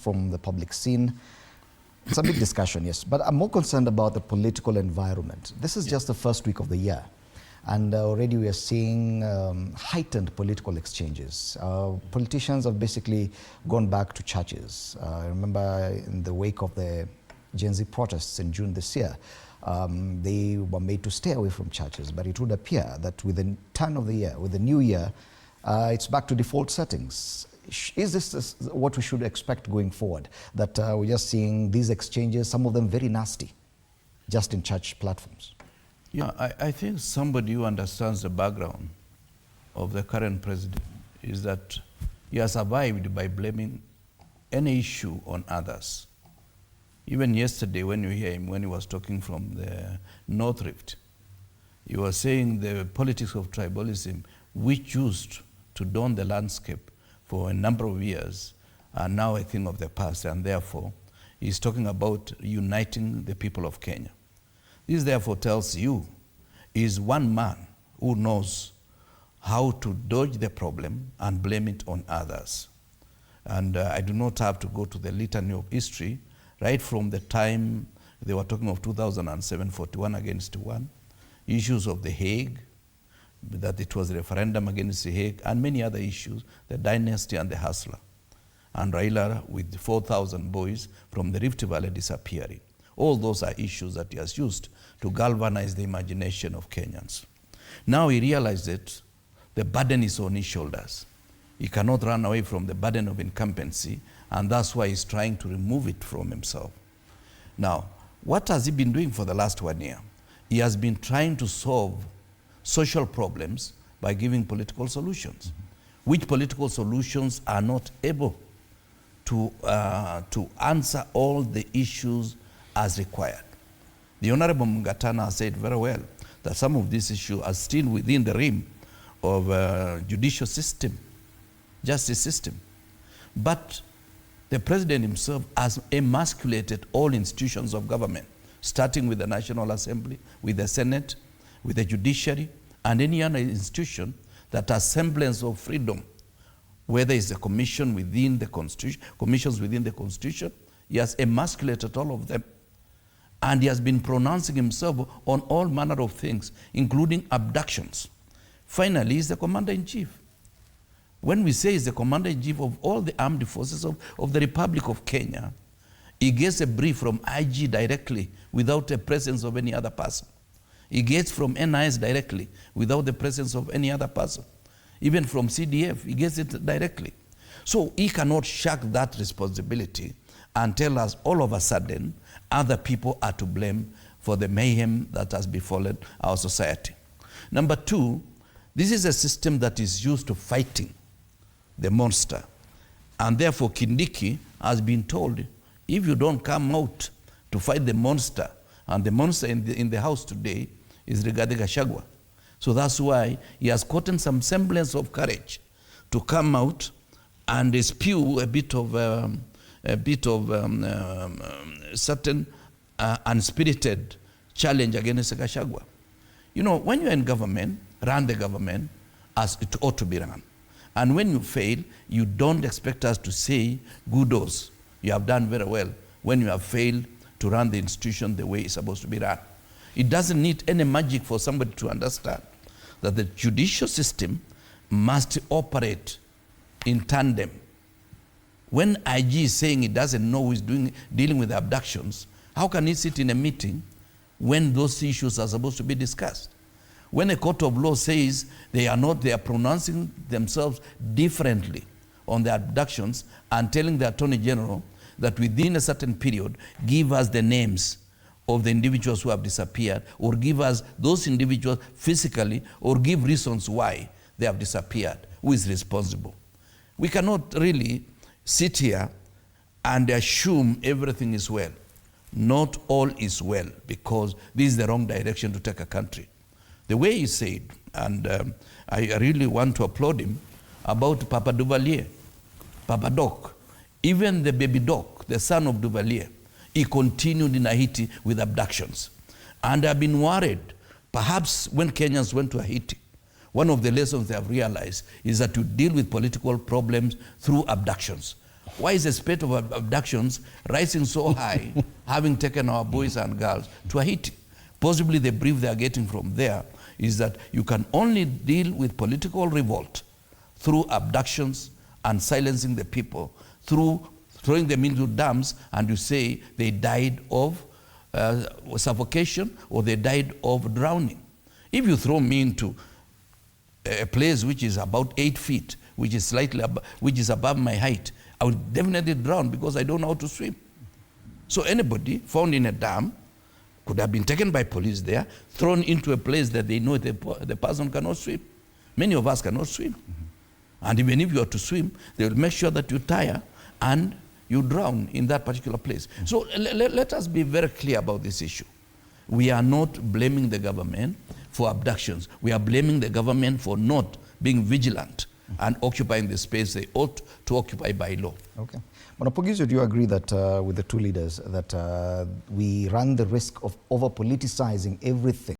from the public scene. It's a big discussion, yes, but I'm more concerned about the political environment. This is just the first week of the year, and already we are seeing heightened political exchanges. Politicians have basically gone back to churches. I remember in the wake of the Gen Z protests in June this year, they were made to stay away from churches, but it would appear that with the turn of the year, with the new year, it's back to default settings. Is this what we should expect going forward? That we're just seeing these exchanges, some of them very nasty, just in church platforms? Yeah, I think somebody who understands the background of the current president is that he has survived by blaming any issue on others. Even yesterday, when you hear him, when he was talking from the North Rift, he was saying the politics of tribalism, which used to dawn the landscape for a number of years, are now a thing of the past, and therefore, he's talking about uniting the people of Kenya. This therefore tells you, is one man who knows how to dodge the problem and blame it on others. And I do not have to go to the litany of history, right from the time they were talking of 2007, 41 against 1, issues of the Hague, that it was a referendum against the Hague, and many other issues, the dynasty and the hustler. And Raila with 4,000 boys from the Rift Valley disappearing. All those are issues that he has used to galvanize the imagination of Kenyans. Now he realized that the burden is on his shoulders. He cannot run away from the burden of incumbency, and that's why he's trying to remove it from himself. Now, what has he been doing for the last 1 year? He has been trying to solve social problems by giving political solutions, which political solutions are not able to answer all the issues as required. The Honorable Mungatana has said very well that some of these issues are still within the realm of judicial system, justice system. But the president himself has emasculated all institutions of government, starting with the National Assembly, with the Senate, with the judiciary, and any other institution that has semblance of freedom, whether it's a commission within the Constitution, commissions within the Constitution. He has emasculated all of them. And he has been pronouncing himself on all manner of things, including abductions. Finally, he's the commander-in-chief. When we say he's the commander-in-chief of all the armed forces of the Republic of Kenya, he gets a brief from IG directly without the presence of any other person. He gets from NIS directly without the presence of any other person. Even from CDF, he gets it directly. So he cannot shirk that responsibility and tell us all of a sudden other people are to blame for the mayhem that has befallen our society. Number two, this is a system that is used to fighting the monster. And therefore Kindiki has been told, if you don't come out to fight the monster, and the monster in the house today is Rigathi Gachagua. So that's why he has gotten some semblance of courage to come out and spew a bit of certain unspirited challenge against Gachagua. You know, when you're in government, run the government as it ought to be run. And when you fail, you don't expect us to say, kudos, you have done very well, when you have failed to run the institution the way it's supposed to be run. It doesn't need any magic for somebody to understand that the judicial system must operate in tandem. When IG is saying he doesn't know who is dealing with abductions, how can he sit in a meeting when those issues are supposed to be discussed? When a court of law says they are pronouncing themselves differently on the abductions and telling the Attorney General that within a certain period, give us the names of the individuals who have disappeared, or give us those individuals physically, or give reasons why they have disappeared, who is responsible. We cannot really sit here and assume everything is well. Not all is well, because this is the wrong direction to take a country. The way he said, and I really want to applaud him, about Papa Duvalier, Papa Doc, even the baby Doc, the son of Duvalier, he continued in Haiti with abductions. And I've been worried, perhaps when Kenyans went to Haiti, one of the lessons they have realized is that you deal with political problems through abductions. Why is the spate of abductions rising so high, having taken our boys and girls to Haiti? Possibly the brief they are getting from there is that you can only deal with political revolt through abductions and silencing the people, through throwing them into dams, and you say they died of suffocation or they died of drowning. If you throw me into a place which is about 8 feet, which is above my height, I would definitely drown because I don't know how to swim. So anybody found in a dam could have been taken by police there, thrown into a place that they know the person cannot swim. Many of us cannot swim. And even if you are to swim, they will make sure that you tire and you drown in that particular place. So let us be very clear about this issue. We are not blaming the government for abductions. We are blaming the government for not being vigilant and occupying the space they ought to occupy by law. Okay. Monapogiso, do you agree that with the two leaders that we run the risk of over-politicizing everything?